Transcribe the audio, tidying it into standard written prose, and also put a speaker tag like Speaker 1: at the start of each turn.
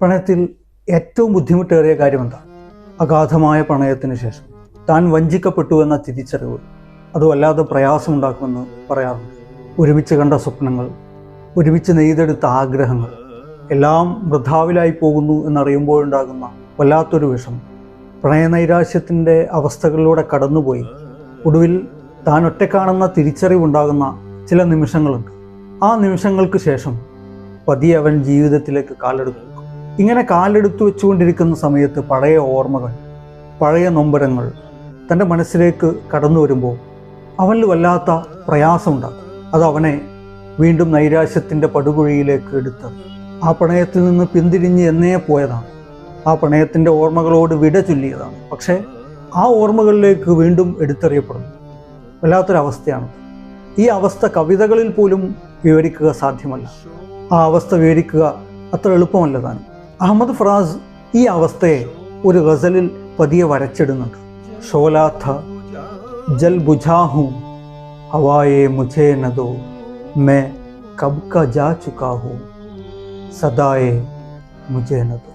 Speaker 1: പ്രണയത്തിൽ ഏറ്റവും ബുദ്ധിമുട്ടേറിയ കാര്യം എന്താ? അഗാധമായ പ്രണയത്തിന് ശേഷം താൻ വഞ്ചിക്കപ്പെട്ടു എന്ന തിരിച്ചറിവ് അത് വല്ലാതെ പ്രയാസമുണ്ടാക്കുമെന്ന് പറയാറുണ്ട്. ഒരുമിച്ച് കണ്ട സ്വപ്നങ്ങൾ, ഒരുമിച്ച് നെയ്തെടുത്ത ആഗ്രഹങ്ങൾ എല്ലാം വൃഥാവിലായി പോകുന്നു എന്നറിയുമ്പോഴുണ്ടാകുന്ന വല്ലാത്തൊരു വിഷമം. പ്രണയനൈരാശ്യത്തിൻ്റെ അവസ്ഥകളിലൂടെ കടന്നുപോയി ഒടുവിൽ താൻ ഒറ്റക്കാണെന്ന തിരിച്ചറിവുണ്ടാകുന്ന ചില നിമിഷങ്ങളുണ്ട്. ആ നിമിഷങ്ങൾക്ക് ശേഷം പതിയെ അവൻ ജീവിതത്തിലേക്ക് കാലെടുത്തു. ഇങ്ങനെ കാലെടുത്തു വെച്ചുകൊണ്ടിരിക്കുന്ന സമയത്ത് പഴയ ഓർമ്മകൾ, പഴയ നൊമ്പരങ്ങൾ തൻ്റെ മനസ്സിലേക്ക് കടന്നു വരുമ്പോൾ അവനിൽ വല്ലാത്ത പ്രയാസമുണ്ടാകും. അത് അവനെ വീണ്ടും നൈരാശ്യത്തിൻ്റെ പടുകുഴിയിലേക്ക് എടുത്ത് ആ പ്രണയത്തിൽ നിന്ന് പിന്തിരിഞ്ഞ് എന്നേ പോയതാണ്. ആ പ്രണയത്തിൻ്റെ ഓർമ്മകളോട് വിട ചൊല്ലിയതാണ്. പക്ഷേ ആ ഓർമ്മകളിലേക്ക് വീണ്ടും എടുത്തെറിയപ്പെടുന്നു. വല്ലാത്തൊരവസ്ഥയാണ്. ഈ അവസ്ഥ കവിതകളിൽ പോലും വിവരിക്കുക സാധ്യമല്ല. ആ അവസ്ഥ വിവരിക്കുക അത്ര എളുപ്പമല്ല താനും. അഹമ്മദ് ഫറാസ് ഈ അവസ്ഥയെ ഒരു ഗസലിൽ പതിയെ വരച്ചിടുന്നുണ്ട്. ഷോലാ ഥ ജൽ ബുझा हूँ हवाए मुझे न दो मैं कब का जा चुका हूँ सदाए मुझे न दो.